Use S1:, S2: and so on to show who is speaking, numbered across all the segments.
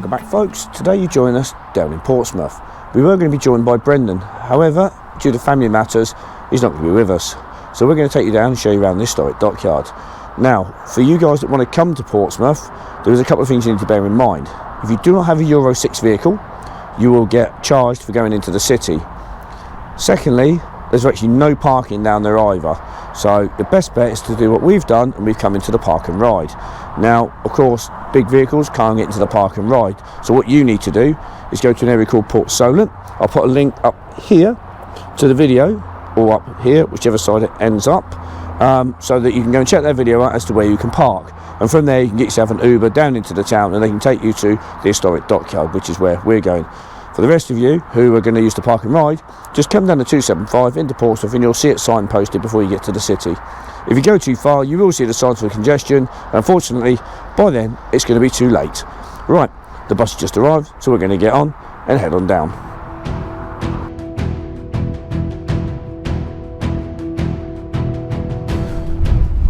S1: Welcome back, folks. Today you join us down in Portsmouth. We were going to be joined by Brendan, however, due to family matters, he's not going to be with us. So we're going to take you down and show you around the historic dockyard. Now, for you guys that want to come to Portsmouth, there's a couple of things you need to bear in mind. If you do not have a Euro 6 vehicle, you will get charged for going into the city. Secondly, there's actually no parking down there either. So the best bet is to do what we've done, and we've come into the park and ride. Now, of course, big vehicles can't get into the park and ride. So what you need to do is go to an area called Port Solent. I'll put a link up here to the video, or up here, whichever side it ends up, so that you can go and check that video out as to where you can park. And from there you can get yourself an Uber down into the town, and they can take you to the historic dockyard, which is where we're going. For the rest of you who are going to use the park and ride, just come down to 275 into Portsmouth and you'll see it signposted before you get to the city. If you go too far, you will see the signs for congestion. Unfortunately, by then it's going to be too late. Right, the bus has just arrived, so we're going to get on and head on down.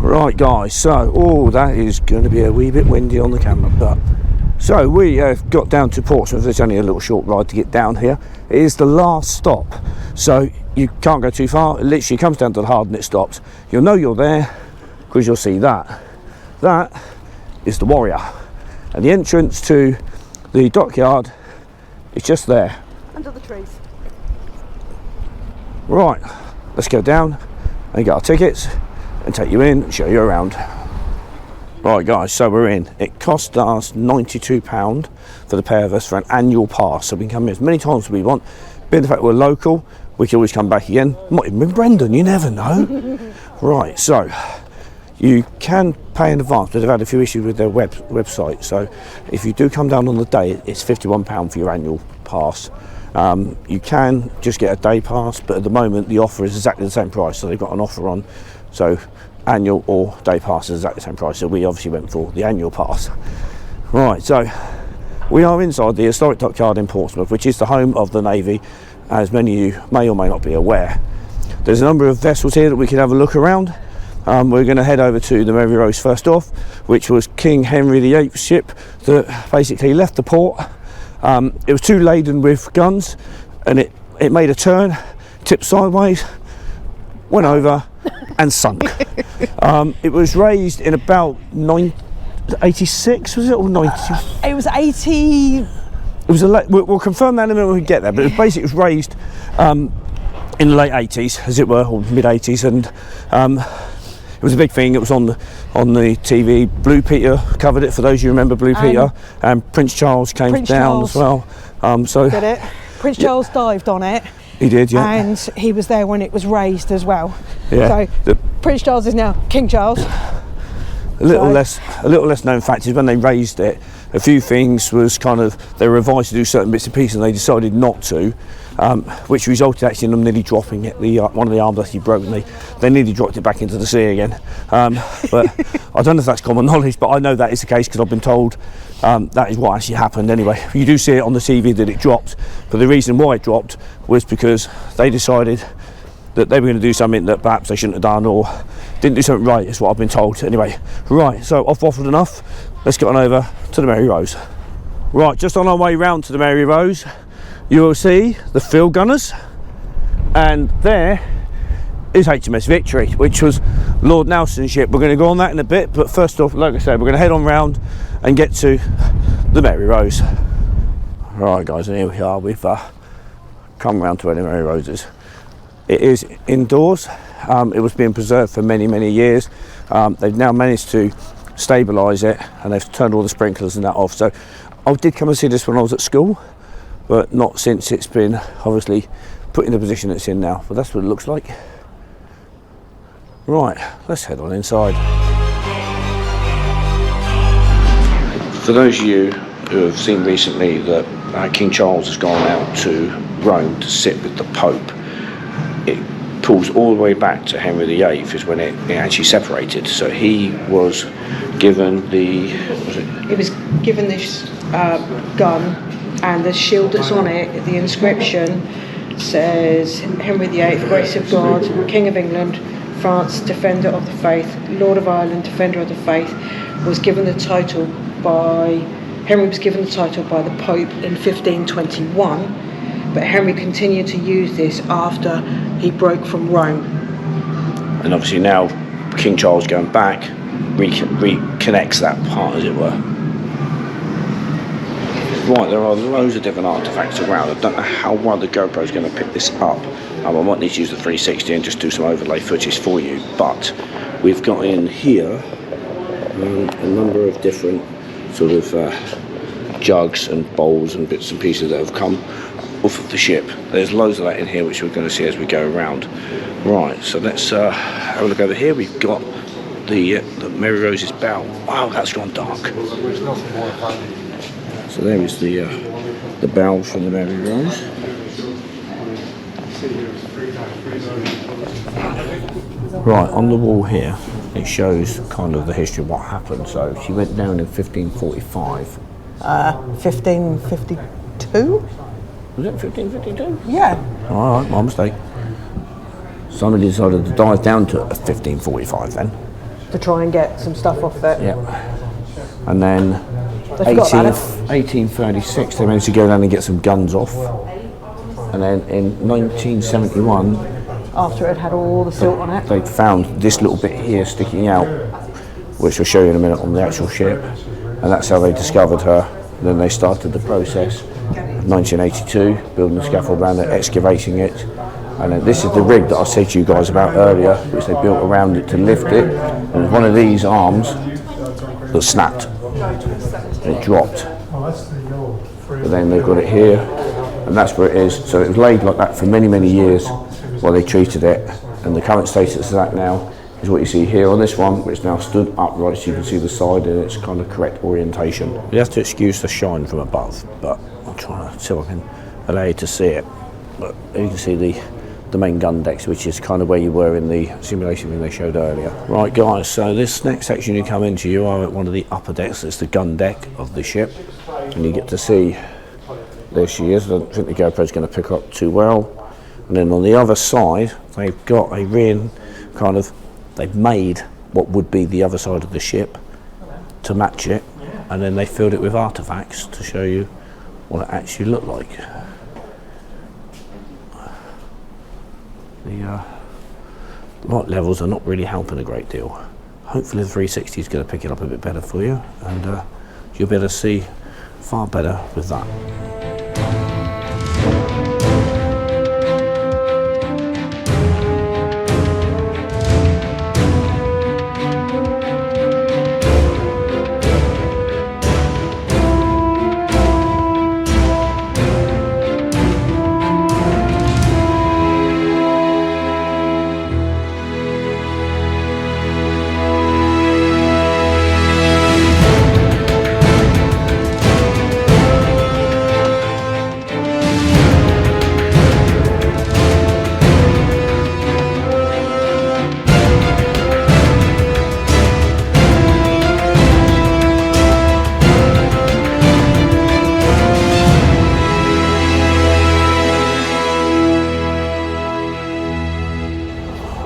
S1: Right guys, so that is going to be a wee bit windy on the camera, but so we have got down to Portsmouth. There's only a little short ride to get down here. It is the last stop, so you can't go too far. It literally comes down to the hard and it stops. You'll know you're there because you'll see that. That is the Warrior, and the entrance to the dockyard is just there.
S2: Under the trees.
S1: Right, let's go down and get our tickets and take you in and show you around. Right guys, so we're in. It cost us £92 for the pair of us for an annual pass, so we can come in as many times as we want. Being the fact we're local, we can always come back again. Might even be Brendan, you never know. Right, so you can pay in advance, but they've had a few issues with their website, so if you do come down on the day, it's £51 for your annual pass. You can just get a day pass, but at the moment the offer is exactly the same price, so they've got an offer on, so annual or day pass is exactly the same price, so we obviously went for the annual pass. Right, so we are inside the historic dockyard in Portsmouth, which is the home of the Navy, as many of you may or may not be aware. There's a number of vessels here that we can have a look around. We're going to head over to the Mary Rose first off, which was King Henry VIII ship that basically left the port. It was too laden with guns, and it made a turn, tipped sideways, went over and sunk. It was raised in about 86, was it, or 90?
S2: It was 80.
S1: It was we'll confirm that in a minute when we get there, but it was raised in the late 80s, as it were, or mid 80s, and it was a big thing. It was on the TV. Blue Peter covered it, for those of you who remember Blue Peter, and Prince Charles came down as well.
S2: Did it? Prince Charles dived on it.
S1: He did, yeah.
S2: And he was there when it was raised as well.
S1: Yeah.
S2: So Prince Charles is now King Charles.
S1: A little less known fact is when they raised it, a few things was kind of, they were advised to do certain bits and pieces and they decided not to, which resulted actually in them nearly dropping it. One of the arms actually broke, and they nearly dropped it back into the sea again. But I don't know if that's common knowledge, but I know that is the case because I've been told that is what actually happened. Anyway, you do see it on the TV that it dropped, but the reason why it dropped was because they decided that they were going to do something that perhaps they shouldn't have done, or didn't do something right, is what I've been told. Anyway, right, so I've waffled enough. Let's get on over to the Mary Rose. Right, just on our way round to the Mary Rose, you will see the field gunners, and there is HMS Victory, which was Lord Nelson's ship. We're going to go on that in a bit, but first off, like I said, we're going to head on round and get to the Mary Rose. Right guys, and here we are. We've come round to where the Mary Rose is. It is indoors. It was being preserved for many years. They've now managed to stabilise it, and they've turned all the sprinklers and that off. So I did come and see this when I was at school, but not since it's been obviously put in the position it's in now. But that's what it looks like. Right, let's head on inside. For those of you who have seen recently that King Charles has gone out to Rome to sit with the Pope, it pulls all the way back to Henry VIII is when it actually separated. So he was given the...
S2: He was given this gun, and the shield that's on it, the inscription says Henry VIII, Grace of God, King of England, France, Defender of the Faith, Lord of Ireland, Defender of the Faith, was given the title by Henry was given the title by the Pope in 1521, but Henry continued to use this after he broke from Rome.
S1: And obviously now King Charles going back reconnects that part, as it were. Right, there are loads of different artefacts around. I don't know how well the GoPro is going to pick this up. I might need to use the 360 and just do some overlay footage for you, but we've got in here a number of different sort of jugs and bowls and bits and pieces that have come off of the ship. There's loads of that in here which we're going to see as we go around. Right, so let's have a look over here. We've got the Mary Rose's bow. Wow, that's gone dark. So there is the bow from the Mary Rose. Right, on the wall here it shows kind of the history of what happened. So she went down in 1545.
S2: 1552?
S1: Was it 1552?
S2: Yeah.
S1: Alright, my mistake. Somebody decided to dive down to 1545 then.
S2: To try and get some stuff off it.
S1: Yeah. And then 1836 they managed to go down and get some guns off. And then in 1971,
S2: after it had all the silt on it,
S1: they found this little bit here sticking out, which I'll show you in a minute on the actual ship, and that's how they discovered her. And then they started the process. 1982, building the scaffold around it, excavating it, and then this is the rig that I said to you guys about earlier, which they built around it to lift it. And one of these arms that snapped, it dropped. But then they've got it here, and that's where it is. So it was laid like that for many, many years while they treated it, and the current status of that now is what you see here on this one, which now stood upright, so you can see the side in its kind of correct orientation. You have to excuse the shine from above, but I'll try to see if I can allow you to see it. But you can see the main gun decks, which is kind of where you were in the simulation when they showed earlier. Right guys, so this next section you come into, you are at one of the upper decks. It's the gun deck of the ship, and you get to see, there she is. I don't think the GoPro's going to pick up too well. And then on the other side, they've got a rear kind of, they've made what would be the other side of the ship to match it, and then they filled it with artifacts to show you what it actually looked like. The light levels are not really helping a great deal. Hopefully the 360 is going to pick it up a bit better for you, and you'll be able to see far better with that.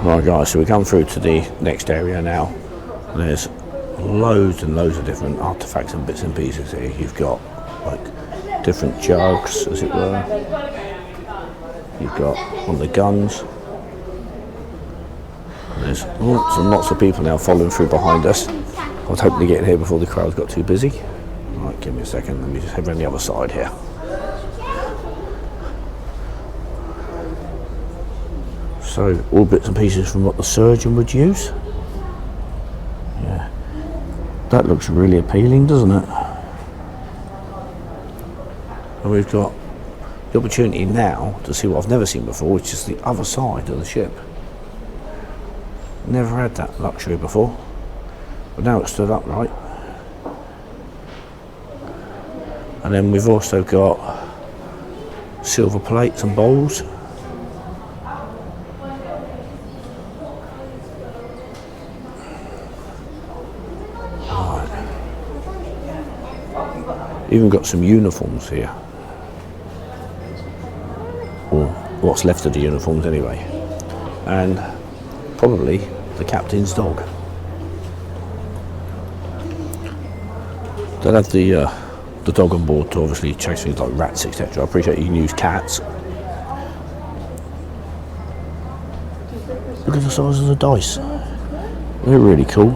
S1: Right guys, so we come through to the next area now. There's loads and loads of different artifacts and bits and pieces here. You've got like different jugs, as it were. You've got one of the guns. There's lots and lots of people now following through behind us. I was hoping to get in here before the crowd got too busy. Right, give me a second, let me just head around the other side here. So all bits and pieces from what the surgeon would use. Yeah, that looks really appealing, doesn't it? And we've got the opportunity now to see what I've never seen before, which is the other side of the ship. Never had that luxury before, but now it's stood upright. And then we've also got silver plates and bowls. Even got some uniforms here, or what's left of the uniforms anyway, and probably the captain's dog. Don't have the the dog on board to obviously chase things like rats, etc. I appreciate you can use cats. Look at the size of the dice. They're really cool.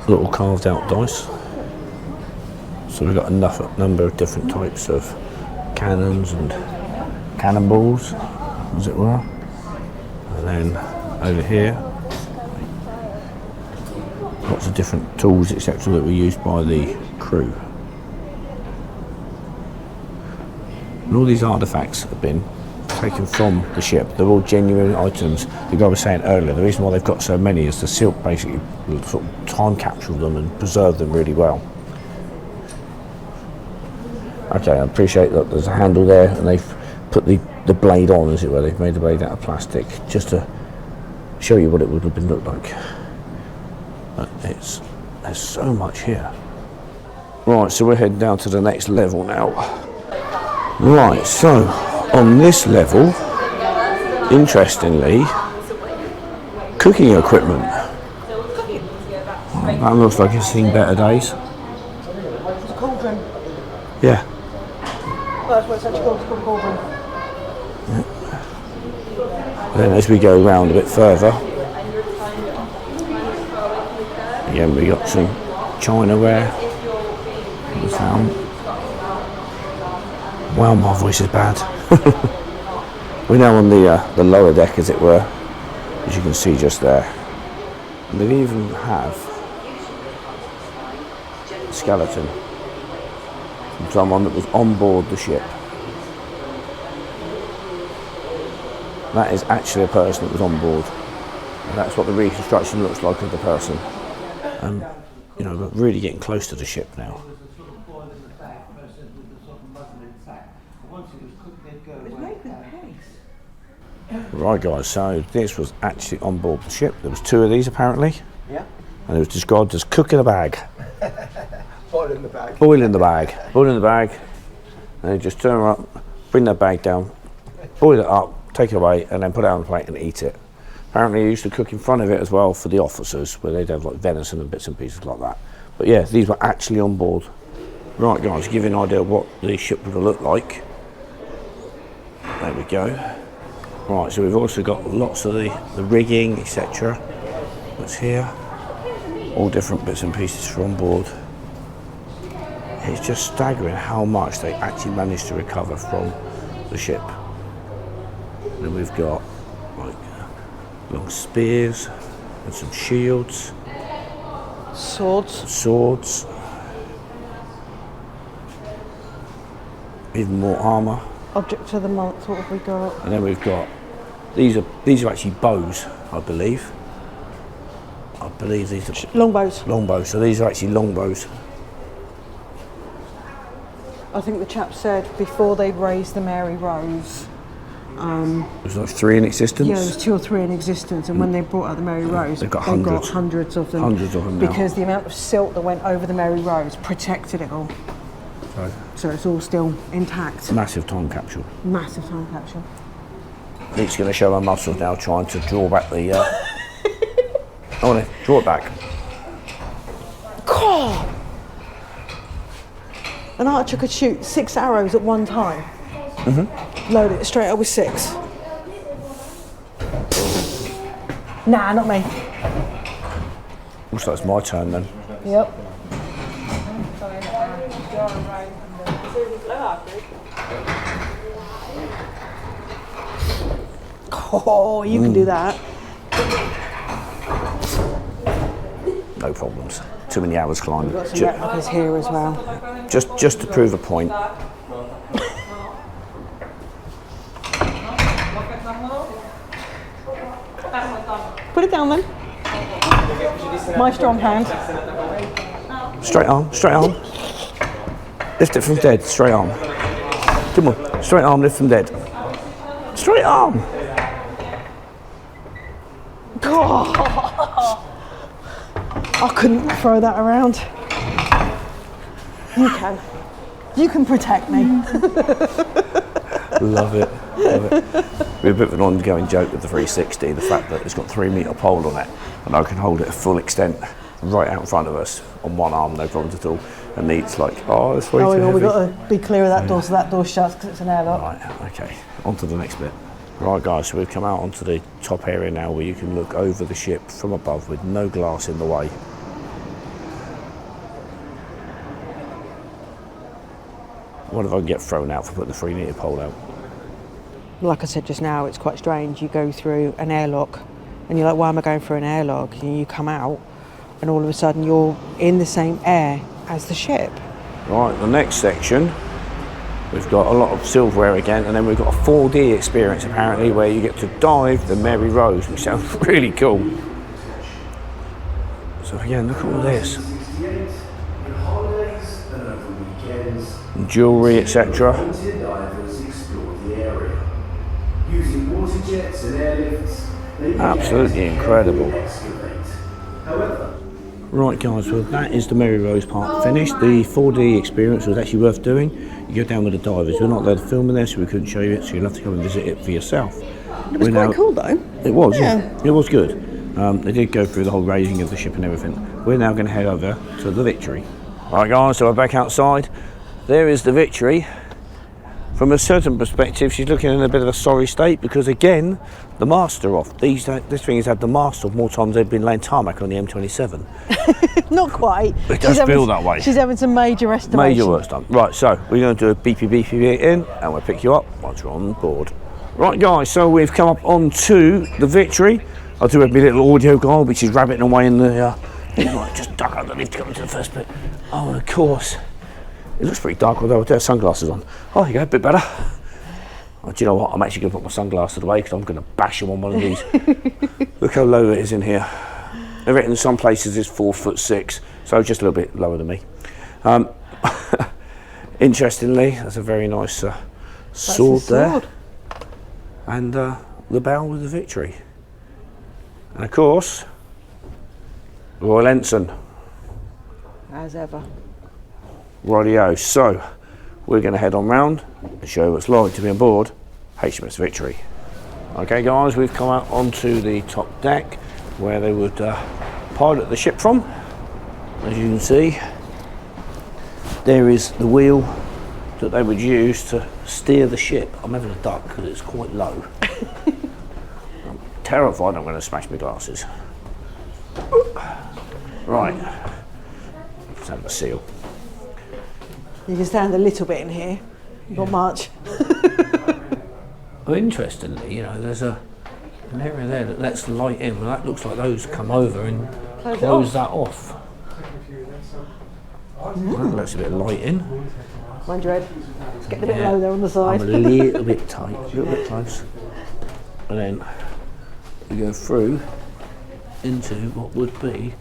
S1: Little carved out dice. So we've got a number of different types of cannons and cannonballs, as it were. And then over here, lots of different tools, etc., that were used by the crew. And all these artefacts have been taken from the ship. They're all genuine items. The guy was saying earlier, the reason why they've got so many is the silk basically sort of time captured them and preserved them really well. Okay, I appreciate that there's a handle there and they've put the blade on, as it were. They've made the blade out of plastic just to show you what it would have been looked like. But there's so much here. Right, so we're heading down to the next level now. Right, so on this level, interestingly, cooking equipment. That looks like it's seen better days.
S2: It's a cauldron.
S1: Yeah.
S2: Well, that's what it's actually called, it's called a cauldron.
S1: Then as we go around a bit further, again we got some chinaware. Wow, my voice is bad. We're now on the lower deck, as it were, as you can see just there. And they even have a skeleton from someone that was on board the ship. That is actually a person that was on board. And that's what the reconstruction looks like of the person. You know, we're really getting close to the ship now. Right guys, so this was actually on board the ship. There was 2 of these apparently. Yeah. And it was described as cook in a bag.
S3: Boil in the bag.
S1: Boil in the bag. Boil in the bag. And you just turn her up, bring that bag down, boil it up, take it away, and then put it on the plate and eat it. Apparently they used to cook in front of it as well for the officers, where they'd have like venison and bits and pieces like that. But yeah, these were actually on board. Right guys, to give you an idea of what the ship would have looked like. There we go. Right, so we've also got lots of the rigging, etc. that's here. All different bits and pieces from board. It's just staggering how much they actually managed to recover from the ship. And then we've got like long spears and some shields. Swords. Even more armour.
S2: Object of the month, what have we got?
S1: And then we've got, these are actually bows, I believe. These are
S2: longbows.
S1: Longbows, so these are actually longbows.
S2: I think the chap said before they'd raised the Mary Rose.
S1: There's like 3 in existence?
S2: Yeah, there's 2 or 3 in existence, and when they brought out the Mary Rose,
S1: they've got
S2: hundreds of them.
S1: Hundreds of them now.
S2: Because the amount of silt that went over the Mary Rose protected it all. So it's all still intact.
S1: Massive time capsule.
S2: Massive time capsule.
S1: Nick's going to show my muscles now, trying to draw back the... Oh, no, draw it back.
S2: God! An archer could shoot 6 arrows at one time. Mm-hmm. Load it straight up with 6. Nah, not me.
S1: Looks like it's my turn then.
S2: Yep. Oh, you can do that.
S1: No problems. Too many hours climbing.
S2: We've got some replicas here as well.
S1: Just to prove a point.
S2: Put it down then. My strong hand.
S1: Straight arm. Lift it from dead, straight arm. Come on, straight arm, lift from dead. Straight arm!
S2: Oh, I couldn't throw that around. You can. You can protect me.
S1: Love it. We're a bit of an ongoing joke with the 360, the fact that it's got 3 metre pole on it and I can hold it at full extent. right out in front of us on one arm, no problems at all. And Neat's like, oh, it's way too heavy.
S2: We've got to be clear of that door so that door shuts because it's an airlock.
S1: Right, okay, on to the next bit. Right guys, so we've come out onto the top area now where you can look over the ship from above with no glass in the way. What if I get thrown out for putting the 3 metre pole out?
S2: Like I said just now, it's quite strange. You go through an airlock and you're like, why am I going through an airlock? And you come out and all of a sudden you're in the same air as the ship.
S1: Right, the next section, we've got a lot of silverware again, and then we've got a 4D experience apparently where you get to dive the Mary Rose, which sounds really cool. So again, look at all this. And jewellery, etc. Absolutely incredible. Right guys, well that is the Mary Rose part finished. The 4D experience was actually worth doing. You go down with the divers. We're not allowed to film in there, so we couldn't show you it, so you'll have to come and visit it for yourself.
S2: It was quite cool though.
S1: It was, yeah. It was good. They did go through the whole raising of the ship and everything. We're now going to head over to the Victory. Right guys, so we're back outside. There is the Victory. From a certain perspective, she's looking in a bit of a sorry state because again, the mast are off. This thing has had the mast off more times they've been laying tarmac on the M27.
S2: Not quite.
S1: It does feel that way.
S2: She's having some major restoration.
S1: Major work done. Right, so we're going to do a beepy in and we'll pick you up once we're on board. Right guys, so we've come up onto the Victory. I'll do a little audio guide, which is rabbiting away in the... just duck underneath to come into the first bit. Oh, and of course, it looks pretty dark, although I do have sunglasses on. Oh, there you go, a bit better. Oh, do you know what? I'm actually going to put my sunglasses away because I'm going to bash them on one of these. Look how low it is in here. I reckon in some places it's 4'6", so just a little bit lower than me. Interestingly, that's a very nice sword there. And the bow with the Victory. And of course, Royal Ensign.
S2: As ever.
S1: Rightio, so we're going to head on round and show you what it's like to be on board HMS Victory. Okay guys, we've come out onto the top deck where they would pilot the ship from. As you can see, there is the wheel that they would use to steer the ship. I'm having a duck because it's quite low. I'm terrified I'm going to smash my glasses. Right, let's have a seal.
S2: You can stand a little bit in here, not much.
S1: Well, interestingly, you know, there's an area there that lets the light in. Well, that looks like those come over and close that off. That lets a bit of light in.
S2: Mind your head. Let's get a bit low there on the side.
S1: I'm a little bit tight, a little bit close. And then we go through into what would be,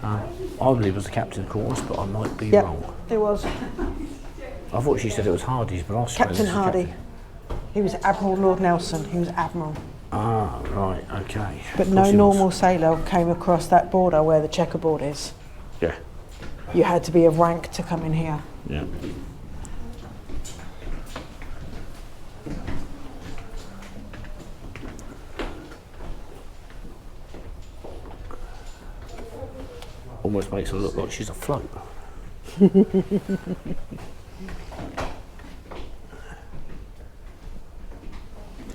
S1: I believe it was the captain's quarters, but I might be wrong.
S2: It was.
S1: I thought she said it was Hardy's, but I suppose
S2: Captain Hardy. He was Admiral Lord Nelson. He was Admiral.
S1: Ah, right, okay.
S2: But no normal sailor came across that border where the checkerboard is.
S1: Yeah.
S2: You had to be of rank to come in here.
S1: Yeah. Almost makes her look like she's afloat.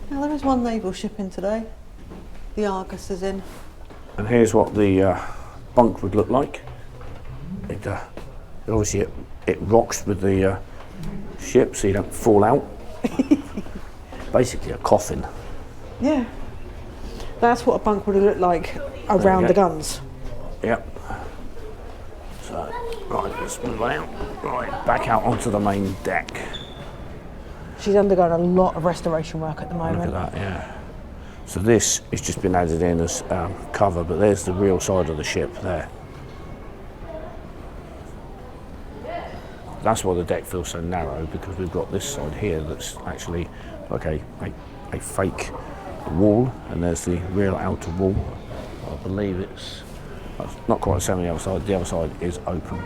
S2: Now there is one naval ship in today. The Argus is in.
S1: And here's what the bunk would look like. It obviously it rocks with the ship so you don't fall out. Basically a coffin.
S2: Yeah. That's what a bunk would have looked like around the guns.
S1: Yep. So, right, let's move out. Right, back out onto the main deck.
S2: She's undergoing a lot of restoration work at the moment.
S1: Look at that, yeah. So this has just been added in as cover, but there's the real side of the ship there. That's why the deck feels so narrow, because we've got this side here that's actually like a fake wall, and there's the real outer wall. I believe it's not quite the same on the other side. The other side is open.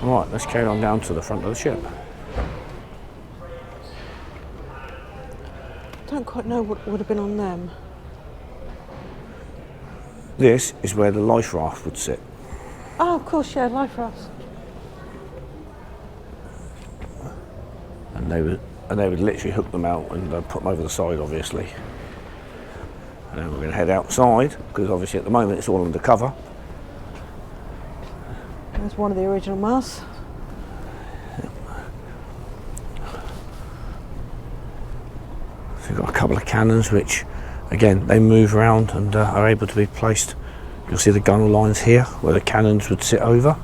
S1: Right, let's carry on down to the front of the ship.
S2: I don't quite know what would have been on them.
S1: This is where the life raft would sit.
S2: Oh, of course, yeah, life rafts.
S1: And they would literally hook them out and put them over the side, obviously. And then we're going to head outside, because obviously at the moment it's all undercover.
S2: There's one of the original masts.
S1: So we've got a couple of cannons which, again, they move around and are able to be placed. You'll see the gunwale lines here where the cannons would sit over.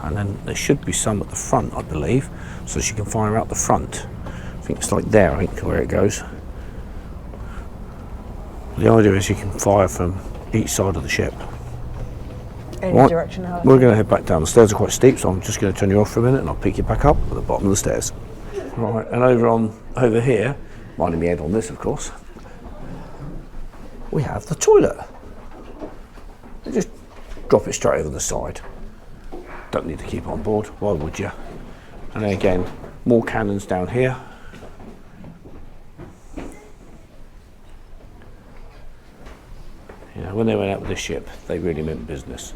S1: And then there should be some at the front, I believe, so she can fire out the front. I think it's like there, I think, where it goes. The idea is you can fire from each side of the ship.
S2: Any direction.
S1: We're going to head back down. The stairs are quite steep, so I'm just going to turn you off for a minute and I'll pick you back up at the bottom of the stairs. Right, and over here, minding me head on this, of course, we have the toilet. You just drop it straight over the side. Don't need to keep it on board, why would you? And then again, more cannons down here. You know, when they went out with this ship, they really meant business.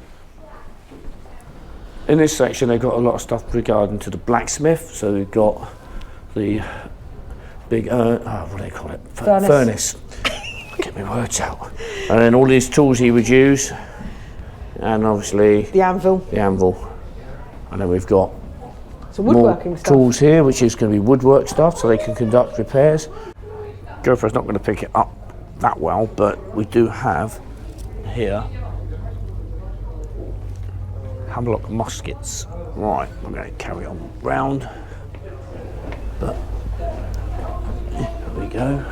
S1: In this section, they've got a lot of stuff regarding to the blacksmith. So we've got the big, what do they call it? Furnace. Get my words out. And then all these tools he would use, and obviously
S2: The anvil.
S1: And then we've got
S2: Some woodworking
S1: more
S2: stuff.
S1: tools here, which is going to be woodwork stuff, so they can conduct repairs. GoPro's not going to pick it up that well, but we do have here Hamlock muskets. Right, I'm going to carry on round, but there we go.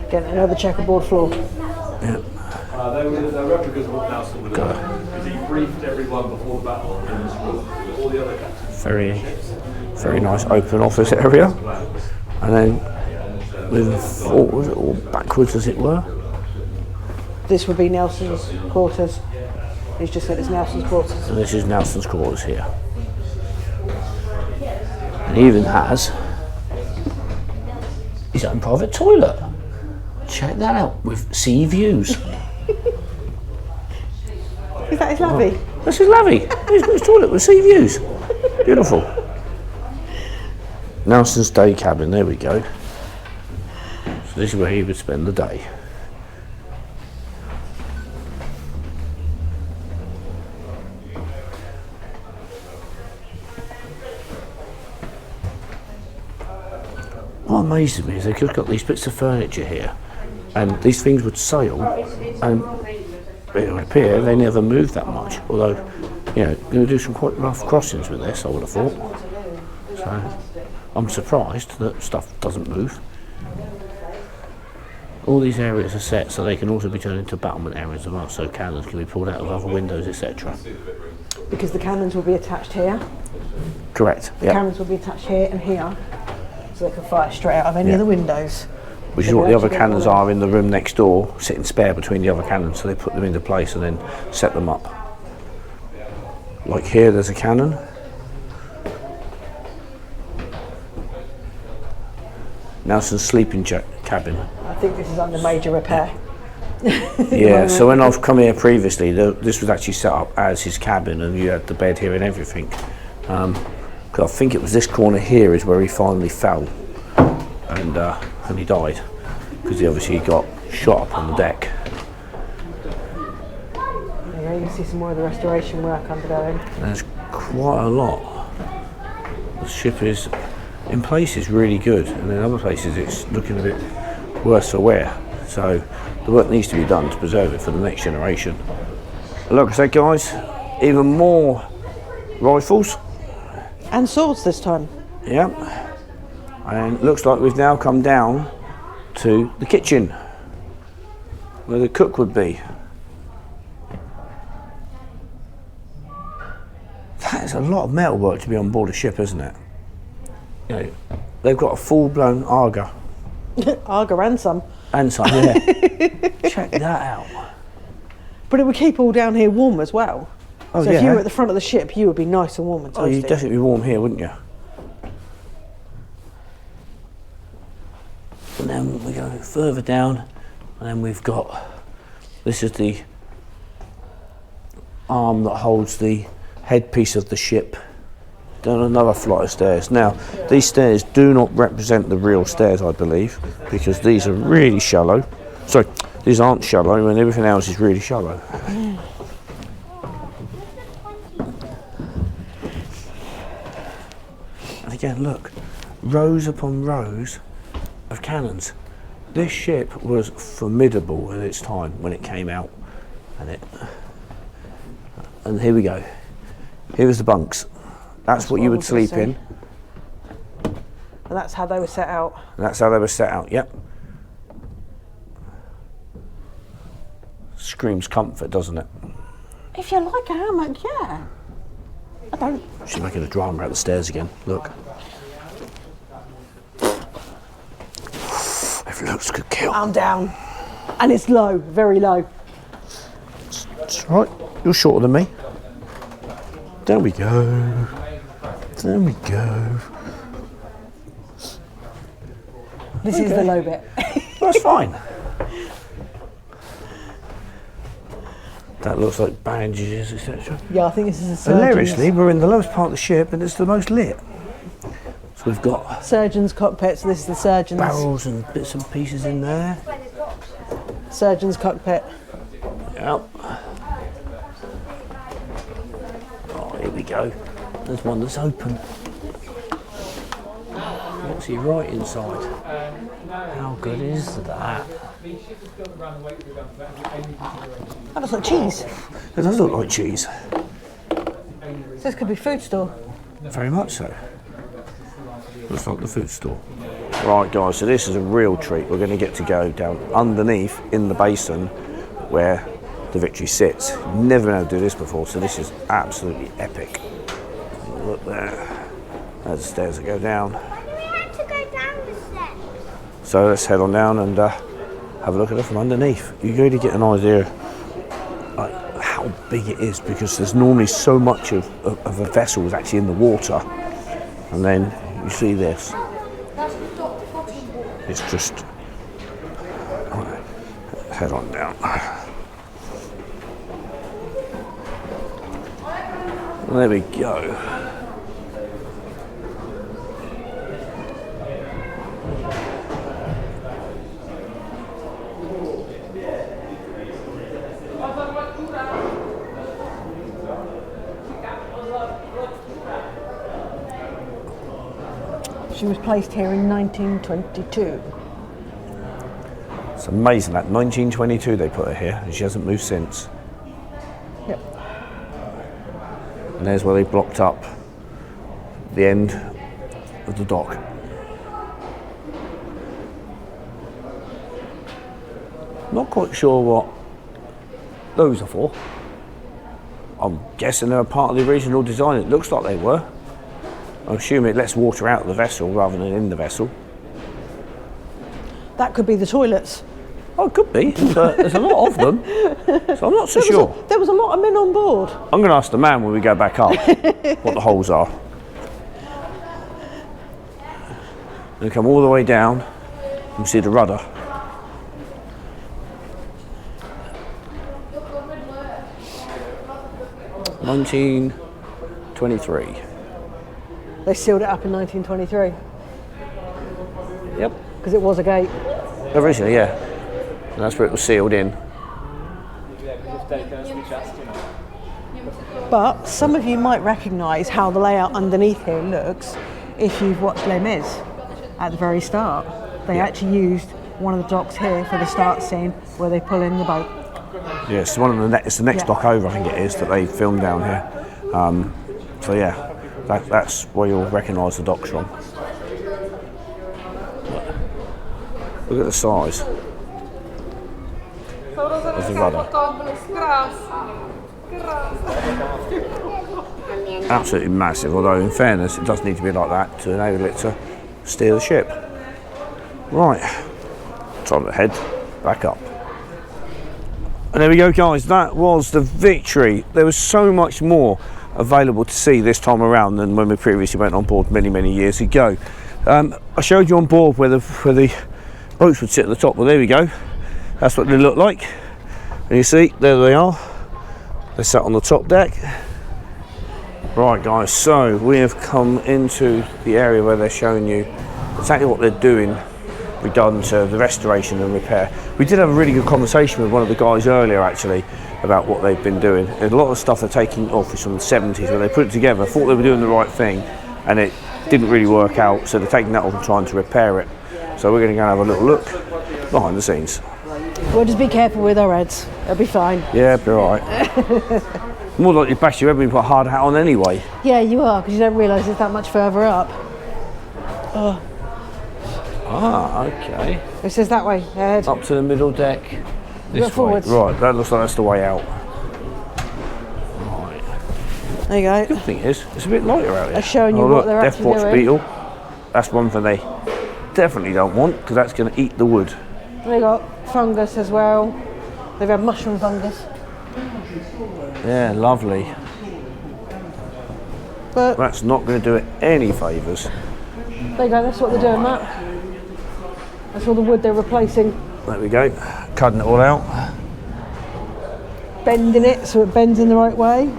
S2: Getting another checkerboard floor.
S1: Yeah.
S4: They're replicas of what Nelson would have done, because he briefed everyone before the battle in this room, all the other captains.
S1: Very nice open office area, and then moving forward or backwards, as it were.
S2: This would be Nelson's quarters. He's just said it's Nelson's quarters.
S1: And this is Nelson's quarters here. And he even has his own private toilet. Check that out, with sea views.
S2: Is that his lavvy?
S1: That's his lavvy. He's got his toilet with sea views. Beautiful. Nelson's day cabin, there we go. So this is where he would spend the day. What amazes me is they've just got these bits of furniture here, and these things would sail, and it would appear they never move that much. Although, you know, going to do some quite rough crossings with this, I would have thought. So, I'm surprised that stuff doesn't move. All these areas are set so they can also be turned into battlement areas as well, so cannons can be pulled out of other windows, etc.
S2: Because the cannons will be attached here.
S1: Correct.
S2: The cannons will be attached here and here, so they can fire straight out of any of the windows.
S1: Which is what the other cannons are in the room next door, sitting spare between the other cannons, so they put them into place and then set them up. Like here, there's a cannon. Nelson's sleeping cabin.
S2: I think this is under major repair.
S1: Yeah, so when I've come here previously, this was actually set up as his cabin, and you had the bed here and everything. Because I think it was this corner here is where he finally fell, and he died, because he obviously got shot up on the deck.
S2: There you go, you can see some more of the restoration work undergoing.
S1: There's quite a lot. The ship is, in places, really good, and in other places it's looking a bit worse for wear. So the work needs to be done to preserve it for the next generation. Like I said, guys, even more rifles.
S2: And swords this time.
S1: Yep. And it looks like we've now come down to the kitchen, where the cook would be. That is a lot of metal work to be on board a ship, isn't it? You know, they've got a full-blown Arga.
S2: Arga and some.
S1: And some, yeah. Check that out.
S2: But it would keep all down here warm as well.
S1: Oh,
S2: so
S1: yeah.
S2: if you were at the front of the ship, you would be nice and warm and toasty.
S1: Oh, you'd definitely be warm here, wouldn't you? And then we go further down, and then we've got, this is the arm that holds the headpiece of the ship. Down another flight of stairs. Now, these stairs do not represent the real stairs, I believe, because these are really shallow. Sorry, these aren't shallow, and everything else is really shallow. And again, look, rows upon rows of cannons. This ship was formidable at its time when it came out, and here we go. Here was the bunks. That's what you would sleep in.
S2: And that's how they were set out.
S1: And that's how they were set out. Yep. Screams comfort, doesn't it?
S2: If you like a hammock, yeah. I don't.
S1: She's making a drama out the stairs again. Look. If looks could kill.
S2: I'm down. And it's low, very low.
S1: That's right. You're shorter than me. There we go. There we go.
S2: This is the low bit.
S1: That's fine. That looks like bandages, etc.
S2: Yeah, I think this is a surgeon's.
S1: Hilariously, we're in the lowest part of the ship and it's the most lit. So we've got
S2: surgeon's cockpit, so this is the surgeon's.
S1: Barrels and bits and pieces in there.
S2: Surgeon's cockpit.
S1: Yep. Oh, here we go. There's one that's open. What's he right inside? How good is that?
S2: That looks like cheese.
S1: It does look like cheese.
S2: So this could be food store.
S1: Very much so. Looks like the food store. Right guys, so this is a real treat. We're going to get to go down underneath in the basin where the Victory sits. Never been able to do this before, so this is absolutely epic. Look there. There's the stairs that go down.
S5: We had to go down the steps.
S1: So let's head on down and have a look at it from underneath. You really get an idea like how big it is, because there's normally so much of a vessel is actually in the water, and then you see this. It's just head on down. There we go.
S2: She was placed here in 1922.
S1: It's amazing that 1922 they put her here, and she hasn't moved since.
S2: Yep.
S1: And there's where they blocked up the end of the dock. Not quite sure what those are for. I'm guessing they're a part of the original design. It looks like they were. I assume it lets water out of the vessel rather than in the vessel.
S2: That could be the toilets.
S1: Oh, it could be, but there's a lot of them, so I'm not so sure.
S2: There was a lot of men on board.
S1: I'm going to ask the man when we go back up what the holes are. And come all the way down, you can see the rudder. (1923).
S2: They sealed it up in 1923
S1: Yep.
S2: because it was a gate.
S1: Originally, yeah. And that's where it was sealed in.
S2: But some of you might recognise how the layout underneath here looks if you've watched Les Mis at the very start. They actually used one of the docks here for the start scene where they pull in the boat.
S1: Yeah, it's it's the next dock over, I think it is, that they filmed down here. So yeah, that's where you'll recognise the docks from. Look at the size. There's the rudder. Absolutely massive, although in fairness it does need to be like that to enable it to steer the ship. Right, time to head back up. And there we go guys, that was the Victory. There was so much more available to see this time around than when we previously went on board many years ago. I showed you on board where the boats would sit at the top. Well, there we go. That's what they look like. And you see, there they are. They're sat on the top deck. Right guys, so we have come into the area where they're showing you exactly what they're doing regarding to the restoration and repair. We did have a really good conversation with one of the guys earlier actually about what they've been doing. And a lot of stuff they're taking off is from the 70s where they put it together, thought they were doing the right thing and it didn't really work out, so they're taking that off and trying to repair it. So we're going to go and have a little look behind the scenes.
S2: We'll just be careful with our heads, it'll be fine.
S1: Yeah, it'll be alright. More likely to bash your head when you put a hard hat on anyway.
S2: Yeah, you are, because you don't realise it's that much further up. Oh.
S1: Ah, okay.
S2: It says that way, head.
S1: Up to the middle deck. This way.
S2: Forwards.
S1: Right, that looks like that's the way out. Right.
S2: There you go.
S1: Good thing is, it's a bit lighter out here.
S2: They're showing you
S1: oh,
S2: what
S1: look,
S2: they're
S1: Death
S2: actually
S1: Watch
S2: doing.
S1: beetle. That's one thing they definitely don't want, because that's going to eat the wood.
S2: They got fungus as well. They've had mushroom fungus.
S1: Yeah, lovely.
S2: But
S1: That's not going to do it any favours.
S2: there you go, that's what they're doing, Matt. That's all the wood they're replacing.
S1: There we go, cutting it all out.
S2: Bending it so it bends in the right way.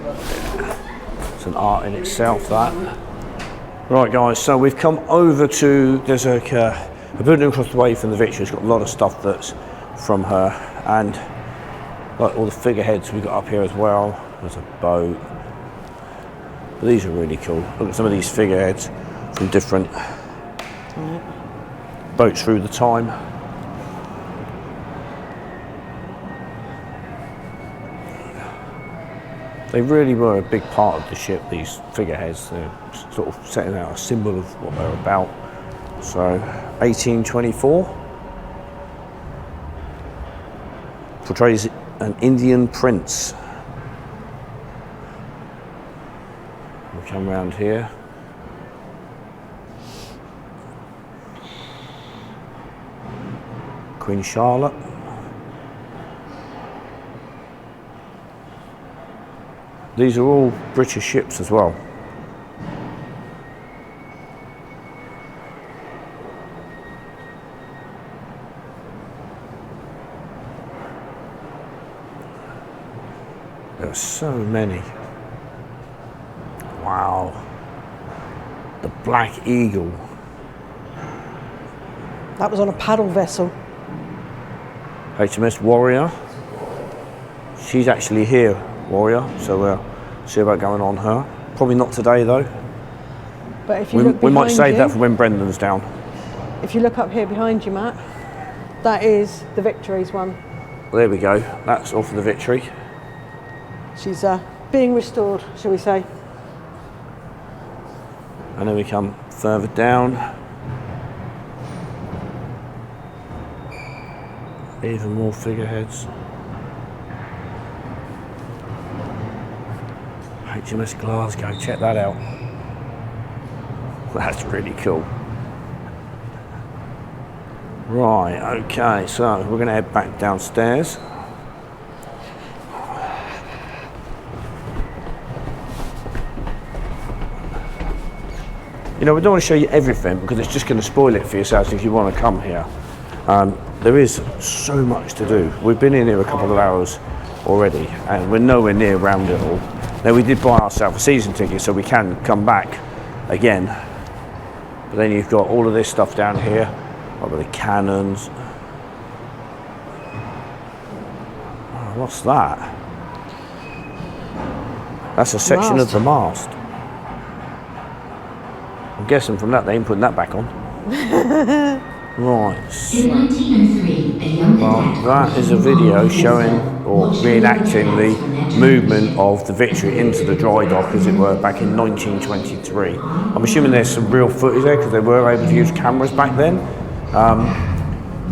S1: It's an art in itself, that. Right guys, so we've come over to, there's a building across the way from the Victory. It's got a lot of stuff that's from her, and like all the figureheads we got up here as well. There's a boat. But these are really cool. Look at some of these figureheads from different boats through the time. They really were a big part of the ship, these figureheads. They're sort of setting out a symbol of what they're about. So, 1824 portrays an Indian prince. We'll come round here. Queen Charlotte. These are all British ships as well. There are so many. Wow. The Black Eagle.
S2: That was on a paddle vessel.
S1: HMS Warrior. She's actually here, Warrior, so we'll see about going on her. Probably not today though.
S2: But if you look
S1: We might
S2: behind
S1: save
S2: you,
S1: that for when Brendan's down.
S2: if you look up here behind you, Matt, that is the Victory's one.
S1: There we go, that's off of the Victory.
S2: She's being restored, shall we say.
S1: And then we come further down. Even more figureheads. HMS Glasgow, check that out. That's really cool. Right, okay, so we're going to head back downstairs. You know, we don't want to show you everything because it's just going to spoil it for yourselves if you want to come here. There is so much to do. We've been in here a couple of hours already and we're nowhere near around it all. Now we did buy ourselves a season ticket so we can come back again. But then you've got all of this stuff down here, like with the cannons. Oh, what's that? That's a section of the mast. I'm guessing from that they ain't putting that back on. Right.
S6: In 1903, a young
S1: Well, that is a video showing or reenacting the movement of the Victory into the dry dock, as it were, back in 1923. I'm assuming there's some real footage there because they were able to use cameras back then.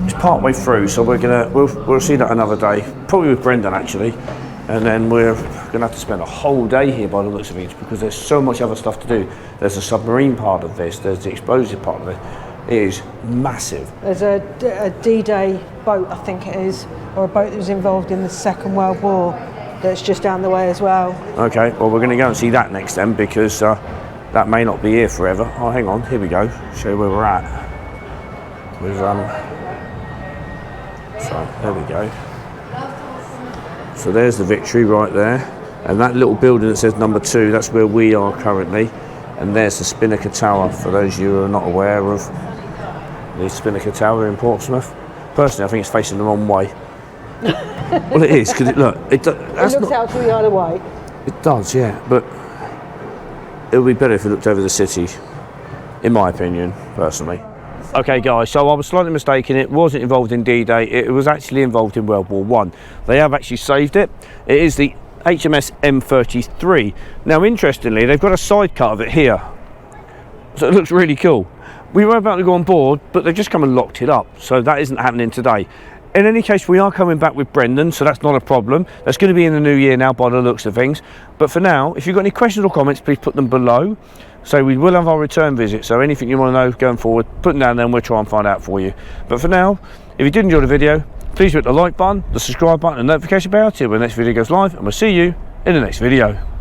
S1: It's part way through, so we'll see that another day, probably with Brendan actually, and then we're going to have to spend a whole day here by the looks of it because there's so much other stuff to do. There's a submarine part of this, there's the explosive part of it. It is massive.
S2: There's a D-Day boat, I think it is, or a boat that was involved in the Second World War that's just down the way as well.
S1: Okay, well we're going to go and see that next then because that may not be here forever. Oh, hang on, here we go. Show you where we're at. With so there we go. So there's the Victory right there, And that little building that says number 2, that's where we are currently. And there's the Spinnaker Tower, for those of you who are not aware of the Spinnaker Tower in Portsmouth. Personally, I think it's facing the wrong way. Well, it is, because it
S2: looks out to the other way.
S1: It does, yeah, but it would be better if it looked over the city, in my opinion, personally. Okay guys, so I was slightly mistaken. It wasn't involved in D-Day, it was actually involved in World War I. They have actually saved it. It is the HMS M33. Now interestingly, they've got a side cut of it here, so it looks really cool. We were about to go on board, but they've just come and locked it up, so that isn't happening today. In any case, we are coming back with Brendan, so that's not a problem. That's going to be in the new year now by the looks of things. But for now, if you've got any questions or comments, please put them below. So we will have our return visit, so anything you want to know going forward, put them down there and we'll try and find out for you. But for now, if you did enjoy the video, please hit the like button, the subscribe button and notification bell till the next video goes live, and we'll see you in the next video.